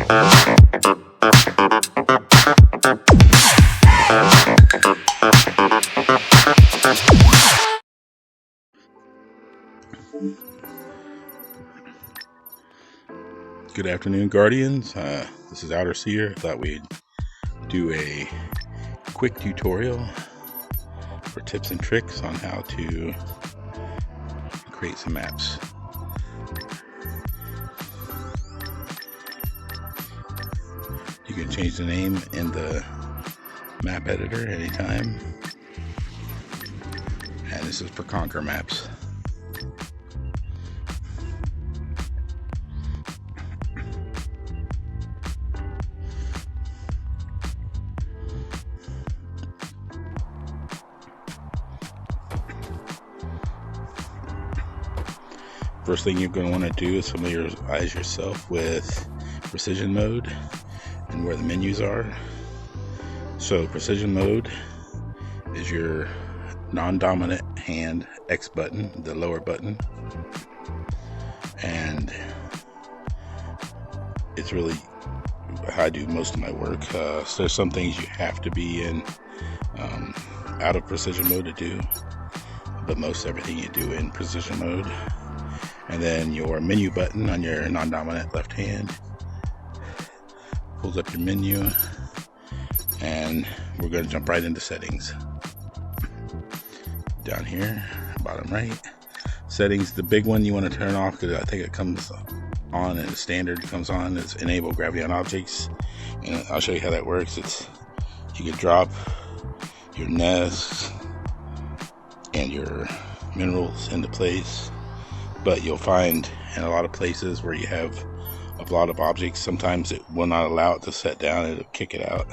Good afternoon, Guardians. This is Outer Seer. Thought we'd do a quick tutorial for tips and tricks on how to create some maps. You can change the name in the map editor anytime. And this is for Conquer maps. First thing you're going to want to do is familiarize yourself with precision mode and where the menus are. So precision mode is your non-dominant hand X button, the lower button, and it's really how I do most of my work. So there's some things you have to be in out of precision mode to do, but most everything you do in precision mode. And then your menu button on your non-dominant left hand pulls up your menu, and we're going to jump right into settings. Down here, bottom right, settings, the big one you want to turn off, because I think it comes on and standard comes on, is enable gravity on objects. And I'll show you how that works. You can drop your nests and your minerals into place, but you'll find in a lot of places where you have a lot of objects, sometimes it will not allow it to set down, it'll kick it out.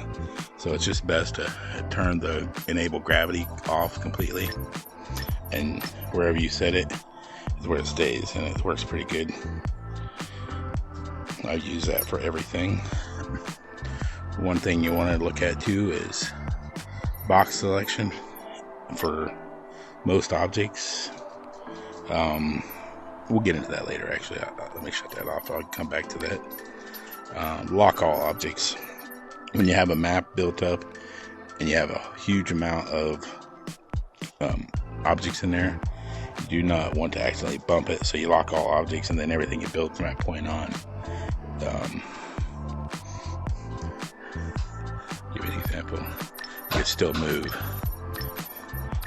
So it's just best to turn the enable gravity off completely, and wherever you set it is where it stays, and it works pretty good. I use that for everything. One thing you want to look at too is box selection for most objects. We'll get into that later, actually. Let me shut that off. I'll come back to that. Lock all objects. When you have a map built up and you have a huge amount of objects in there, you do not want to accidentally bump it, so you lock all objects, and then everything you build from that point on. Give you an example. You can still move.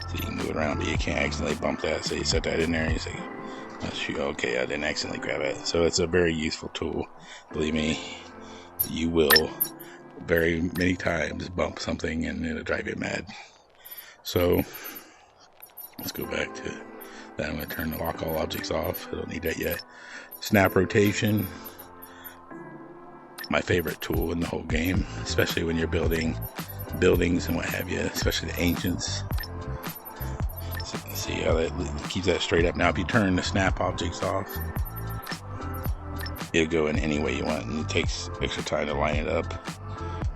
So you can move it around, but you can't accidentally bump that. So you set that in there and you say, oh, shoot, okay, I didn't accidentally grab it. So it's a very useful tool. Believe me, you will very many times bump something and it'll drive you mad. So let's go back to that. I'm going to turn the lock all objects off. I don't need that yet. Snap rotation, my favorite tool in the whole game, especially when you're building buildings and what have you, especially the ancients. See how that keeps that straight up. Now if you turn the snap objects off, it'll go in any way you want, and it takes extra time to line it up.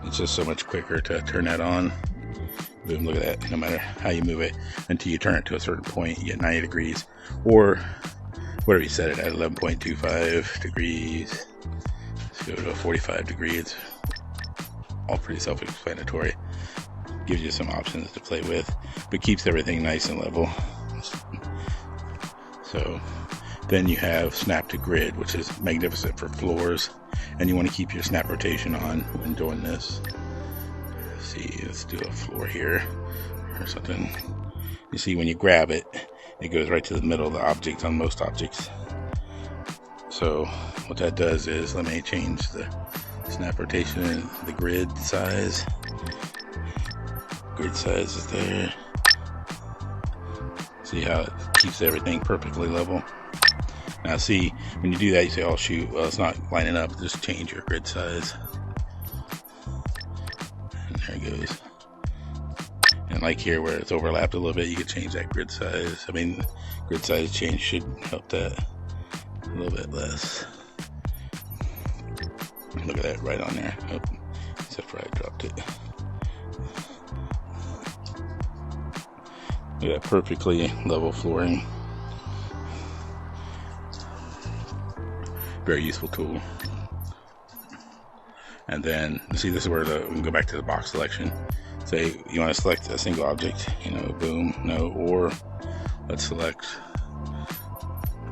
It's just so much quicker to turn that on. Boom, look at that. No matter how you move it, until you turn it to a certain point, you get 90 degrees, or whatever you set it at, 11.25 degrees. Let's go to a 45 degrees. All pretty self-explanatory. Gives you some options to play with, but keeps everything nice and level. So then you have snap to grid, which is magnificent for floors, and you want to keep your snap rotation on when doing this. Let's do a floor here or something. You see, when you grab it, it goes right to the middle of the object on most objects. So what that does is, let me change the snap rotation and the grid size. Grid size is there. See how it keeps everything perfectly level. Now see, when you do that, you say, oh shoot, well it's not lining up. Just change your grid size. And there it goes. And like here where it's overlapped a little bit, you can change that grid size. I mean, grid size change should help that a little bit less. Look at that, right on there. Oh, except for I dropped it. Look at that, perfectly level flooring. Very useful tool. And then, see, this is where we can go back to the box selection. Say you want to select a single object, boom, no, or let's select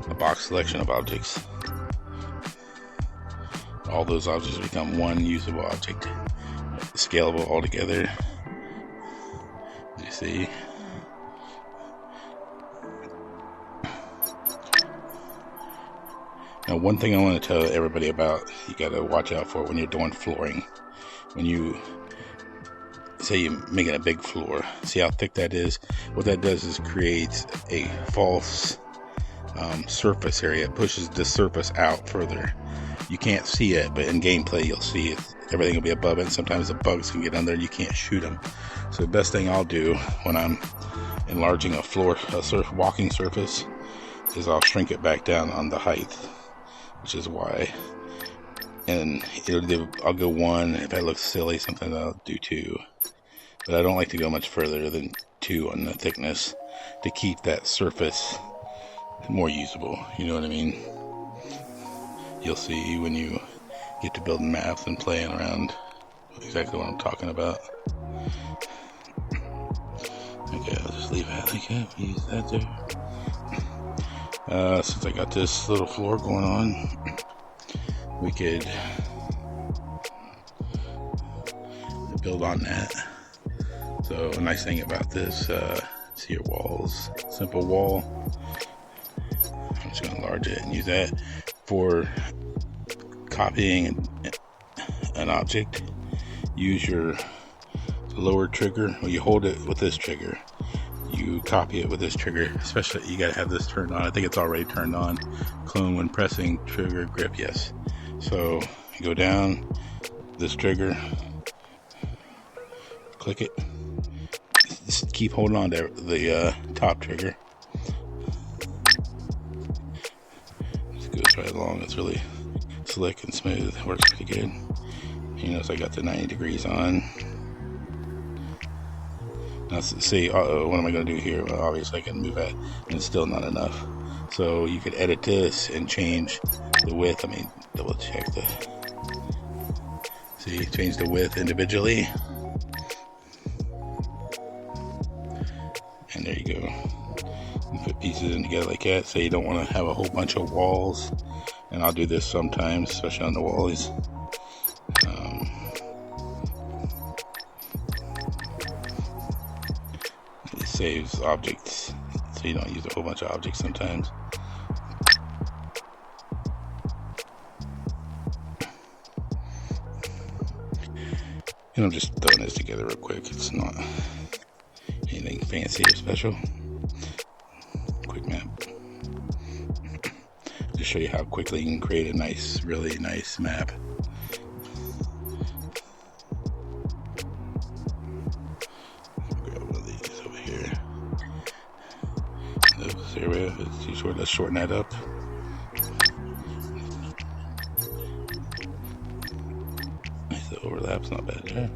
a box selection of objects. All those objects become one usable object, scalable all together. You see? Now, one thing I want to tell everybody about, you got to watch out for when you're doing flooring. When you say you're making a big floor, see how thick that is? What that does is creates a false surface area. It pushes the surface out further. You can't see it, but in gameplay you'll see it. Everything will be above it, and sometimes the bugs can get under and you can't shoot them. So the best thing I'll do when I'm enlarging a walking surface is I'll shrink it back down on the height, which is why. And I'll go 1. If that looks silly, sometimes I'll do 2. But I don't like to go much further than 2 on the thickness to keep that surface more usable. You know what I mean? You'll see when you get to building maps and playing around exactly what I'm talking about. Okay, I'll just leave that like that. We use that there. Since I got this little floor going on, we could build on that. So a nice thing about this, see your walls, simple wall. I'm just going to enlarge it and use that for copying an object. Use your lower trigger, when you hold it with this trigger, you copy it with this trigger. Especially, you gotta have this turned on. I think it's already turned on. Clone when pressing trigger grip, yes. So you go down, this trigger, click it, just keep holding on to the top trigger. Just goes right along. It's really slick and smooth. It works pretty good. You notice I got the 90 degrees on. Now see, what am I going to do here? Well, obviously I can move that, and it's still not enough. So you could edit this and change the width. Double check see, change the width individually. And there you go. You put pieces in together like that. Say you don't want to have a whole bunch of walls. And I'll do this sometimes, especially on the wallies. It saves objects, so you don't use a whole bunch of objects sometimes. And I'm just throwing this together real quick. It's not anything fancy or special. Quick map. To show you how quickly you can create a nice, really nice map. Grab one of these over here. This area is too short. Let's shorten that up. Nice, the overlap's not bad there.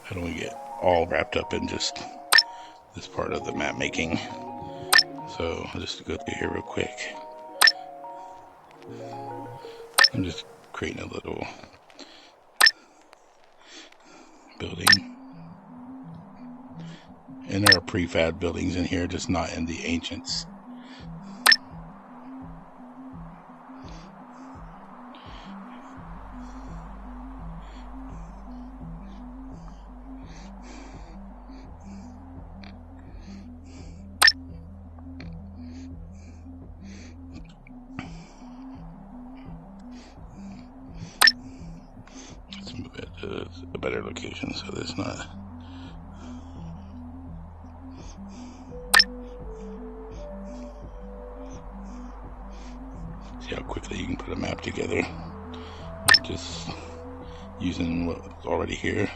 I don't want to get all wrapped up in just this part of the map making. So I'll just go through here real quick. I'm just creating a little building. And there are prefab buildings in here, just not in the ancients. Let's move it to a better location so there's not. See how quickly you can put a map together just using what's already here.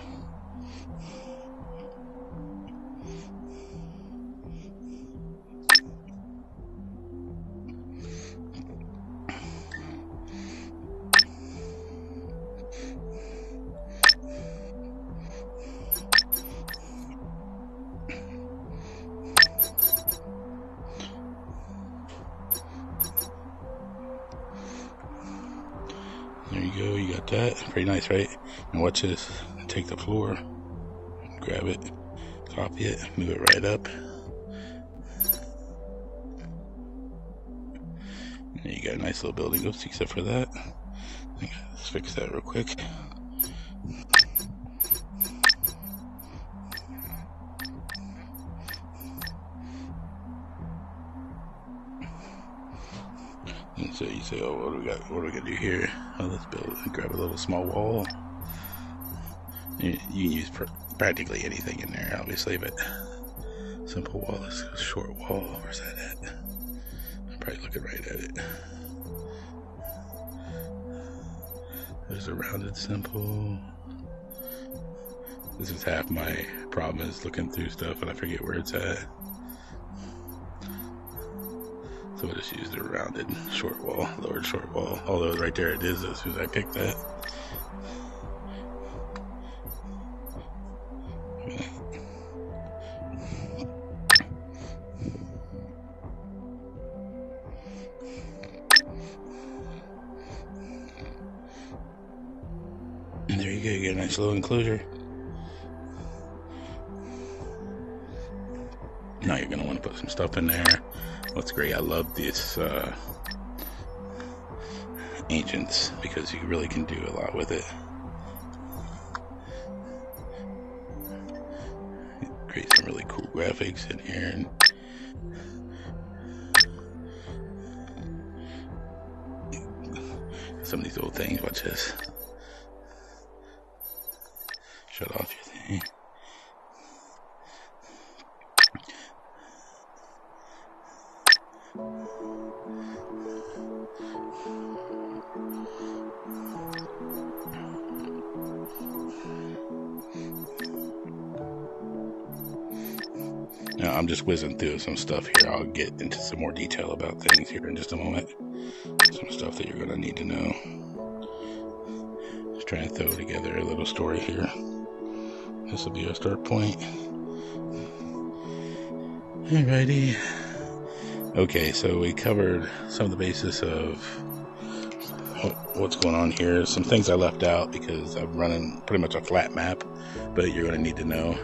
you go, you got that. Pretty nice, right? And watch this. Take the floor, grab it, copy it, move it right up. And you got a nice little building. Oops, except for that. Let's fix that real quick. And so you say, oh, what do we got? What are we gonna do here? Oh, let's build and grab a little small wall. You can use practically anything in there, obviously, but simple wall is a short wall. Where's that at? I'm probably looking right at it. There's a rounded simple. This is half my problem, is looking through stuff and I forget where it's at. So we'll just use the rounded short wall, lowered short wall. Although right there it is as soon as I pick that. And there you go, you get a nice little enclosure. Now you're going to want to put some stuff in there. What's great, I love this Ancients, because you really can do a lot with it. Create some really cool graphics in here. And some of these old things, watch this. Shut off your thing. Now I'm just whizzing through some stuff here. I'll get into some more detail about things here in just a moment. Some stuff that you're going to need to know. Just trying to throw together a little story here. This will be our start point. Alrighty. Okay, so we covered some of the basis of what's going on here. Some things I left out because I'm running pretty much a flat map, but you're going to need to know.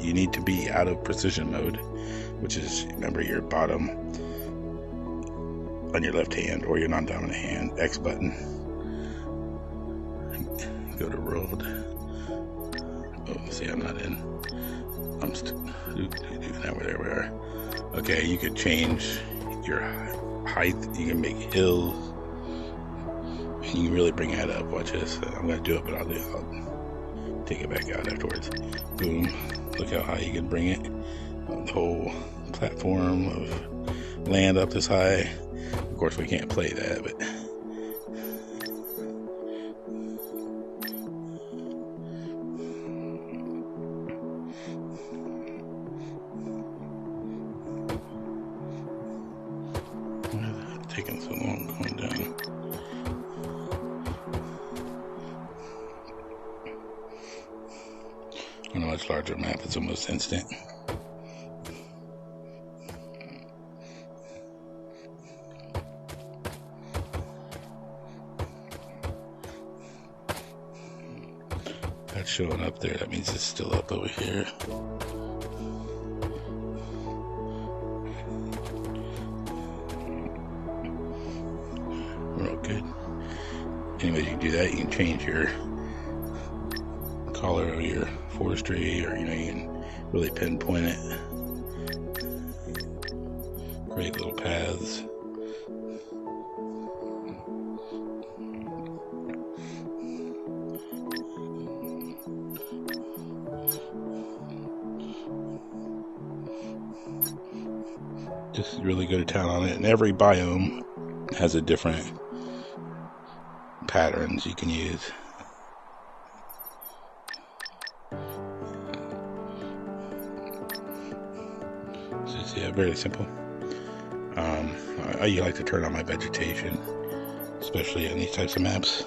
You need to be out of precision mode, which is, remember, your bottom on your left hand or your non-dominant hand, X button. Go to world. Oh, see, I'm not in. I'm still. Now there we are. Okay, you could change your height. You can make hills, and you can really bring that up. Watch this. I'm gonna do it, but I'll take it back out afterwards. Boom. Look how high you can bring it. The whole platform of land up this high. Of course, we can't play that, but taking so long going down. On a much larger map, it's almost instant. That's showing up there. That means it's still up over here. We're all good. Anyway, you can do that. You can change your color of your forestry, or you can really pinpoint it. Create little paths. Just really go to town on it, and every biome has a different patterns you can use. Yeah, very simple. I like to turn on my vegetation, especially on these types of maps.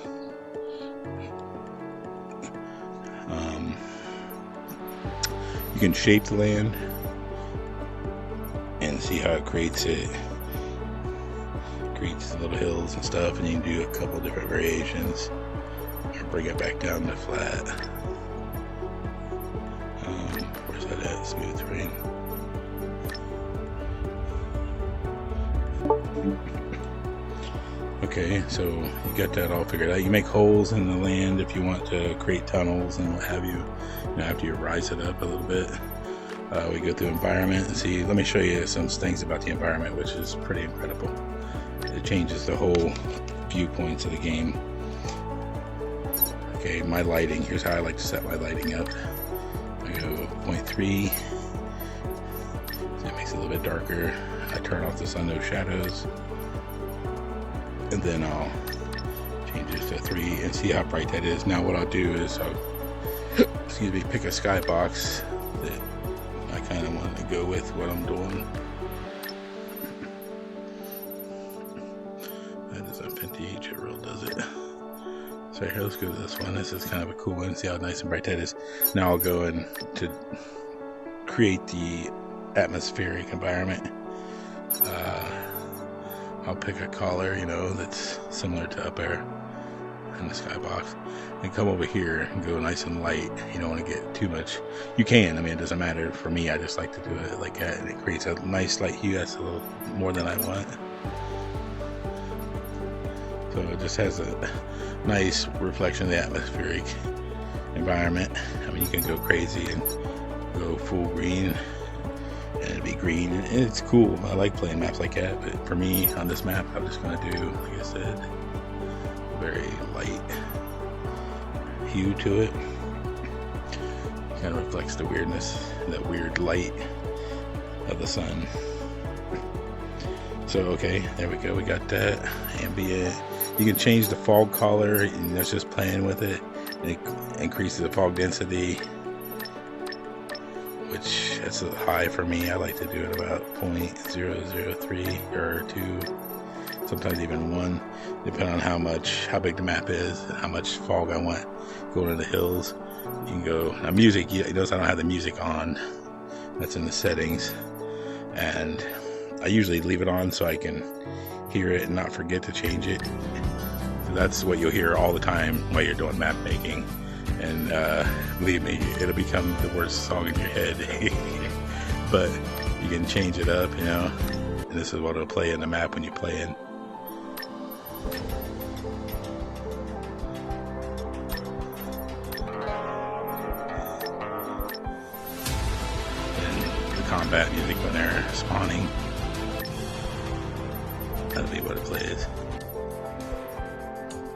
You can shape the land and see how it creates creeks and little hills and stuff, and you can do a couple different variations or bring it back down to flat. Where's that at? Smooth terrain. Okay, so you got that all figured out. You make holes in the land if you want to create tunnels and what have you. After you rise it up a little bit, we go through environment and see. Let me show you some things about the environment, which is pretty incredible. It changes the whole viewpoints of the game. Okay, my lighting. Here's how I like to set my lighting up. I go 0.3. So it makes it a little bit darker. I turn off the sun, no shadows. And then I'll change it to 3 and see how bright that is. Now what I'll do is I'll pick a skybox that I kind of want to go with what I'm doing. That doesn't fit the age, it real does it. So here, let's go to this one. This is kind of a cool one. See how nice and bright that is. Now I'll go in to create the atmospheric environment. I'll pick a color, that's similar to up there in the skybox, and come over here and go nice and light. You don't want to get too much. You can, it doesn't matter. For me, I just like to do it like that, and it creates a nice light hue. That's a little more than I want. So it just has a nice reflection of the atmospheric environment. You can go crazy and go full green, and it'd be green, and it's cool. I like playing maps like that, but for me on this map, I'm just going to do, like I said, very light hue to it. Kind of reflects the weirdness, that weird light of the sun. So okay, there we go. We got that ambient. You can change the fog color, and that's just playing with it. It increases the fog density, which that's a high for me. I like to do it about 0.003 or 2, sometimes even 1, depending on how big the map is and how much fog I want going to the hills. You can go now. Music, you notice I don't have the music on. That's in the settings, and I usually leave it on so I can hear it and not forget to change it. So that's what you'll hear all the time while you're doing map making. And believe me, it'll become the worst song in your head. But you can change it up, and this is what it'll play in the map when you play it. And the combat music when they're spawning, that'll be what it plays.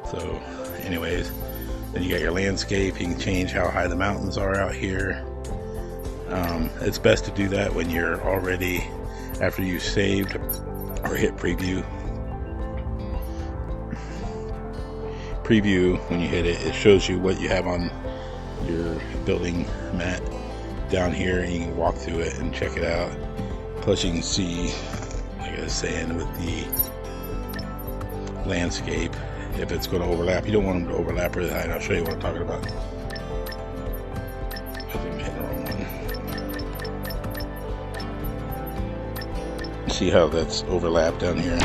So anyways, then you got your landscape. You can change how high the mountains are out here. It's best to do that when you're already, after you saved or hit preview. Preview, when you hit it, it shows you what you have on your building mat down here, and you can walk through it and check it out. Plus you can see, like I was saying, with the landscape, if it's going to overlap. You don't want them to overlap really high, and I'll show you what I'm talking about. I'm hitting the wrong one. See how that's overlapped down here?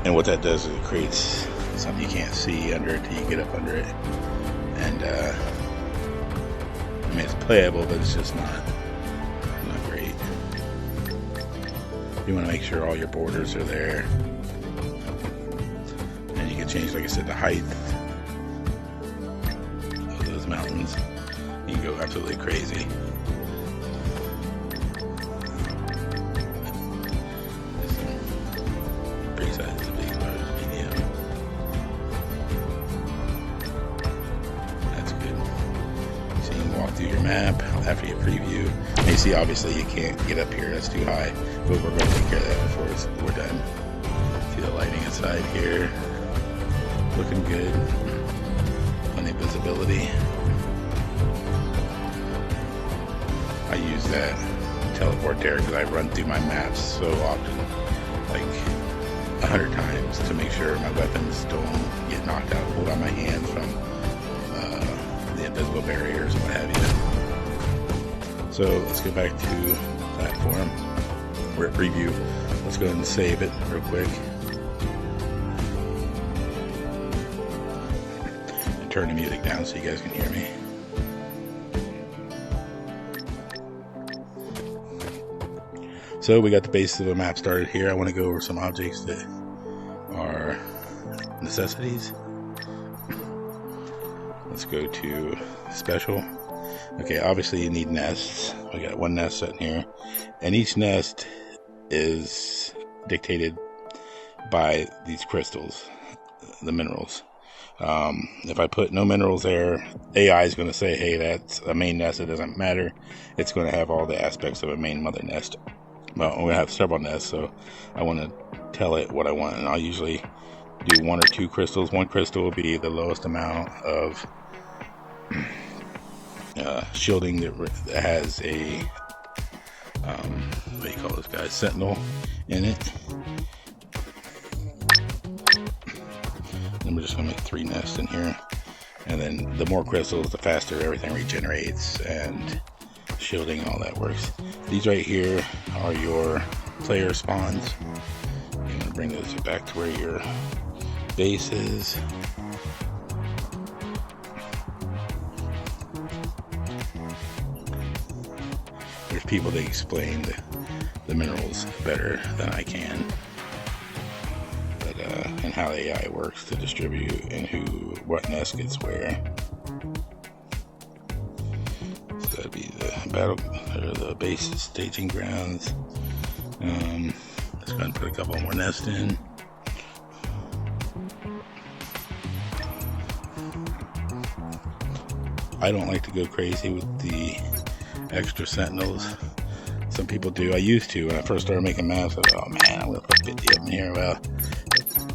And what that does is it creates something you can't see under it till you get up under it. And it's playable, but it's just not great. You want to make sure all your borders are there. Change, like I said, the height of those mountains. You can go absolutely crazy. Pretty sizes, big bars, medium. That's good. So you can walk through your map after you preview. And you see, obviously, you can't get up here. That's too high. But we're going to take care of that before we're done. See the lighting inside here. Looking good. Plenty of visibility. I use that teleport there because I run through my maps so often, like 100 times, to make sure my weapons don't get knocked out, pulled out of my hand from the invisible barriers and what have you. So let's go back to platform. We're at preview. Let's go ahead and save it real quick. turn the music down so you guys can hear me. So we got the base of the map started here. I want to go over some objects that are necessities. Let's go to special. Okay, obviously you need nests. We got one nest sitting here, and each nest is dictated by these crystals, the minerals. If I put no minerals there, AI is going to say, hey, that's a main nest. It doesn't matter. It's going to have all the aspects of a main mother nest. Well, I'm going to have several nests, so I want to tell it what I want, and I'll usually do 1 or 2 crystals. One crystal will be the lowest amount of shielding that has a what do you call this guy, sentinel in it. And we're just going to make 3 nests in here, and then the more crystals, the faster everything regenerates and shielding, all that works. These right here are your player spawns. I'm going to bring those back to where your base is. There's people that explain the minerals better than I can, but and how the AI works to distribute and what nest gets where. So that'd be the battle or the base staging grounds. Let's go and put a couple more nests in. I don't like to go crazy with the extra sentinels. Some people do. I used to when I first started making maps. I thought, oh man, I'm gonna put 50 of them here. Well,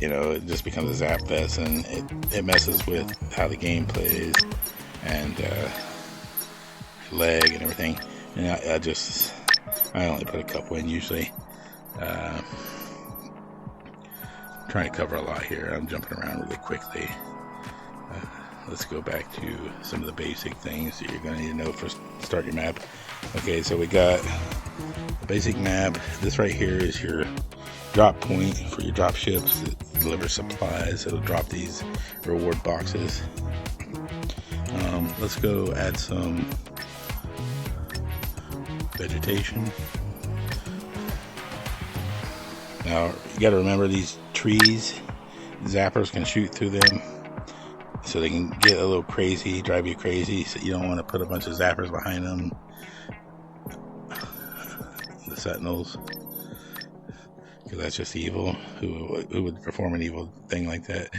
you know, it just becomes a zap fest, and it messes with how the game plays and lag and everything. And I only put a couple in usually. Trying to cover a lot here. I'm jumping around really quickly. Let's go back to some of the basic things that you're going to need to know for start your map. Okay, so we got the basic map. This right here is your drop point for your drop ships. It delivers supplies. It'll drop these reward boxes. Let's go add some vegetation. Now you got to remember these trees, zappers can shoot through them, so they can get a little crazy, drive you crazy. So you don't want to put a bunch of zappers behind them, the sentinels, because that's just evil. Who would perform an evil thing like that?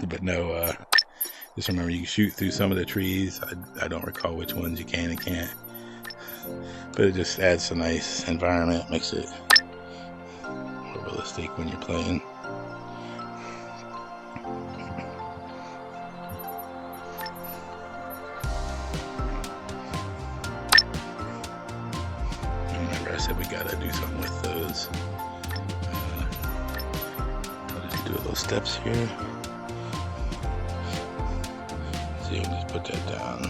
But no, just remember you can shoot through some of the trees. I don't recall which ones you can and can't, but it just adds a nice environment, makes it more realistic when you're playing. Remember I said we gotta do something with those. I'll just do a little steps here. So you can just put that down.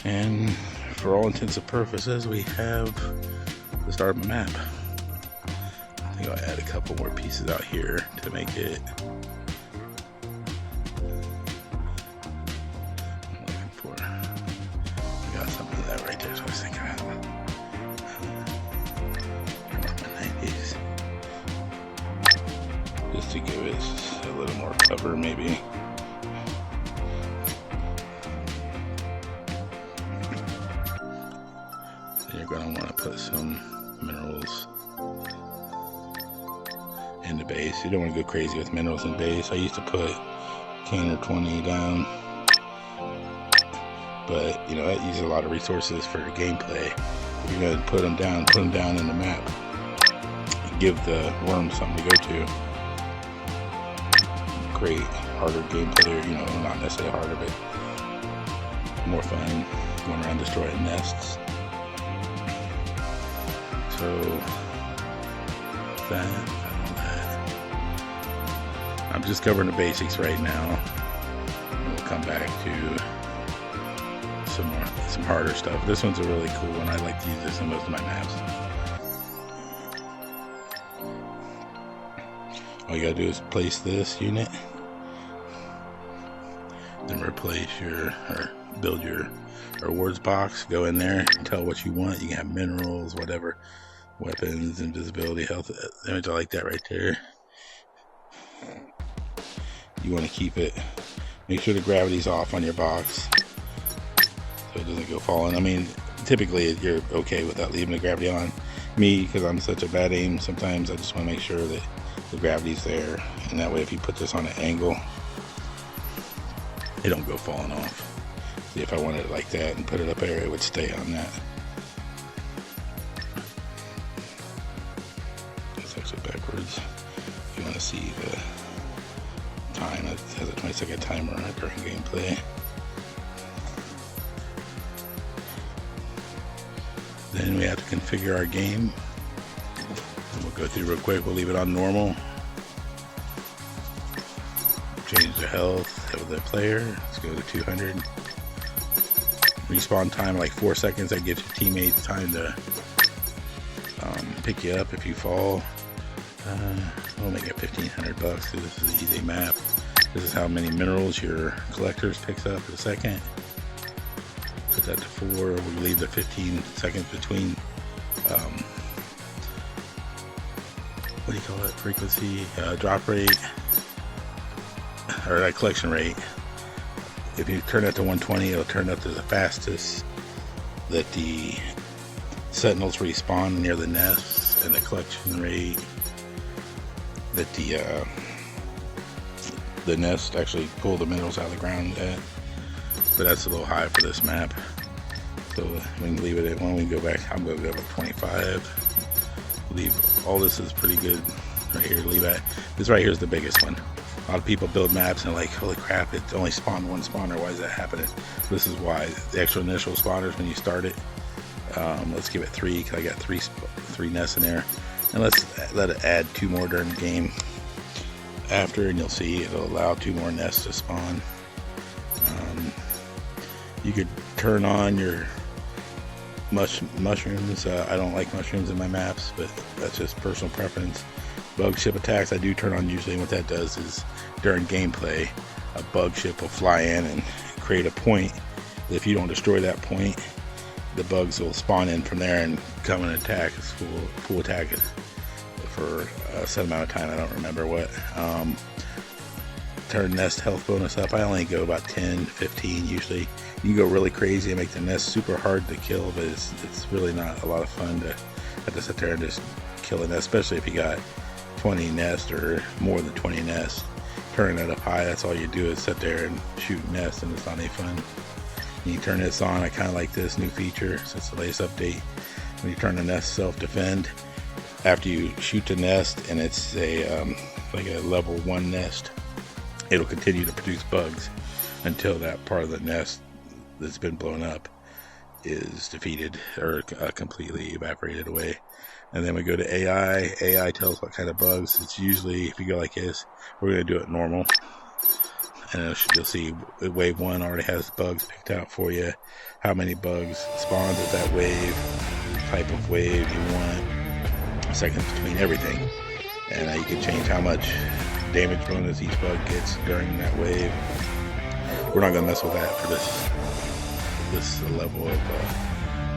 And for all intents and purposes, we have the start of my map. I think I'll add a couple more pieces out here to make it. I'm looking for. I got something of that right there, so I was thinking about. My 90s. Just to give it a little more cover, maybe. You're going to want to put some minerals in the base. You don't want to go crazy with minerals in base. I used to put 10 or 20 down, but you know that uses a lot of resources for the gameplay. If you're going to put them down in the map. Give the worms something to go to. Create harder gameplay, you know, not necessarily harder, but more fun going around destroying nests. So that, I'm just covering the basics right now. We'll come back to some harder stuff. This one's a really cool one. I like to use this in most of my maps. All you gotta do is place this unit, then replace or build your rewards box. Go in there and tell what you want. You can have minerals, whatever, weapons, invisibility, health, image. I like that right there. You want to keep it, make sure the gravity's off on your box so it doesn't go falling. I mean, typically you're okay with that, leaving the gravity on. Me, because I'm such a bad aim, sometimes I just want to make sure that the gravity's there, and that way if you put this on an angle, it don't go falling off. See, if I wanted it like that and put it up there, it would stay on that. It's actually backwards. If you want to see the time, it has a 20-second timer on it during gameplay. Then we have to configure our game. And we'll go through real quick. We'll leave it on normal. Change the health of the player. Let's go to 200. Respawn time like 4 seconds. That gives your teammates time to pick you up if you fall. We'll make it $1,500 because this is an easy map. This is how many minerals your collectors picks up in a second. Put that to 4. We'll leave the 15 seconds between what do you call it? Frequency, drop rate, or collection rate. If you turn it to 120, it'll turn up to the fastest that the sentinels respawn near the nests, and the collection rate that the nest actually pull the minerals out of the ground at. But that's a little high for this map, so we can leave it at 1. We can go back. I'm going to go up to 25. Leave all this is pretty good right here. Leave that. This right here is the biggest one. A lot of people build maps and like, holy crap, it only spawned one spawner. Why is that happening? This is why. The actual initial spawners when you start it. Let's give it 3 because I got three nests in there, and let's let it add 2 more during the game after, and you'll see it'll allow 2 more nests to spawn. You could turn on your mushrooms. I don't like mushrooms in my maps, but that's just personal preference. Bug ship attacks I do turn on usually, and what that does is during gameplay a bug ship will fly in and create a point. If you don't destroy that point, the bugs will spawn in from there and come and attack. It's full attack for a set amount of time. I don't remember what. Turn nest health bonus up. I only go about 10 15 usually. You can go really crazy and make the nest super hard to kill, but it's really not a lot of fun to have to sit there and just kill a nest, especially if you got 20 nests or more than 20 nests. Turning it up high, that's all you do is sit there and shoot nests, and it's not any fun. When you turn this on, I kind of like this new feature since the latest update. When you turn the nest self-defend, after you shoot the nest and it's a like a level 1 nest, it'll continue to produce bugs until that part of the nest that's been blown up is defeated or completely evaporated away. And then we go to AI. AI tells what kind of bugs. It's usually, if you go like this, we're going to do it normal. And you'll see wave 1 already has bugs picked out for you. How many bugs spawns with that wave, type of wave you want, seconds between everything. And you can change how much damage bonus each bug gets during that wave. We're not going to mess with that for this level of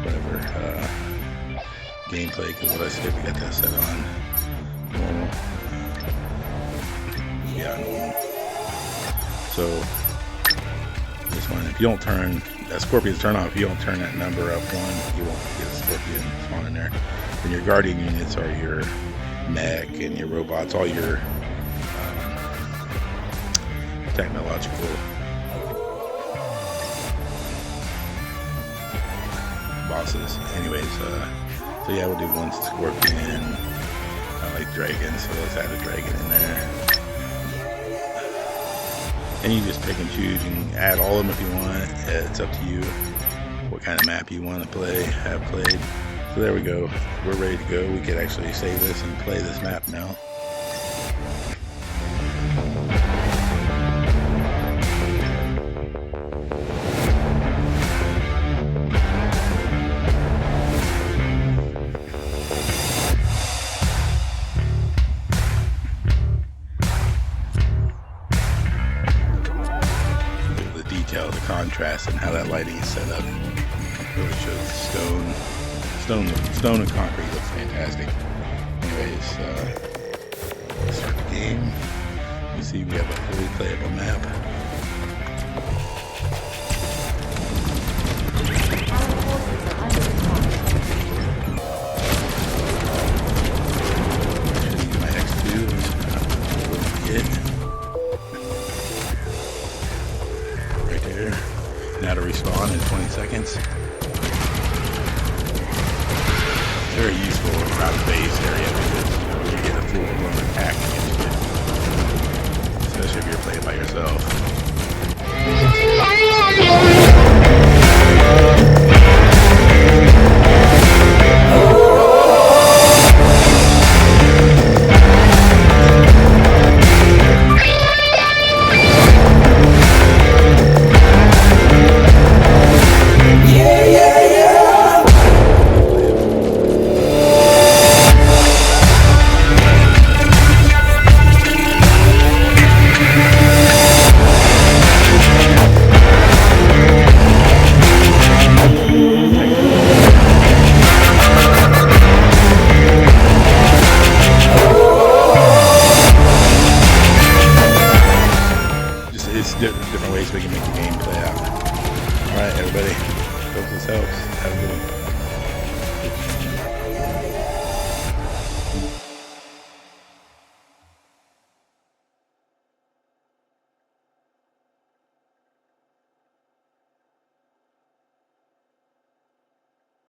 whatever gameplay, because what I said, we got that set on normal. Yeah, normal. So this one, if you don't turn that scorpion's turn off, if you don't turn that number up 1, you won't get a scorpion spawn in there. And your guardian units are your mech and your robots, all your technological bosses. Anyways, so yeah, we'll do 1 scorpion. I like dragons, so let's add a dragon in there. And you just pick and choose. You can add all of them if you want. It's up to you what kind of map you want to play, have played. So there we go. We're ready to go. We could actually save this and play this map now. contrast in how that lighting is set up. Really shows stone and concrete looks fantastic. Anyways, start the game. You see we have a fully playable map. My X2 is right there. Now to respawn in 20 seconds. Very useful around the base area because you get a full-blown attack against you, especially if you're playing by yourself. It's different ways we can make the game play out. Alright, everybody. Hope this helps. Have a good one.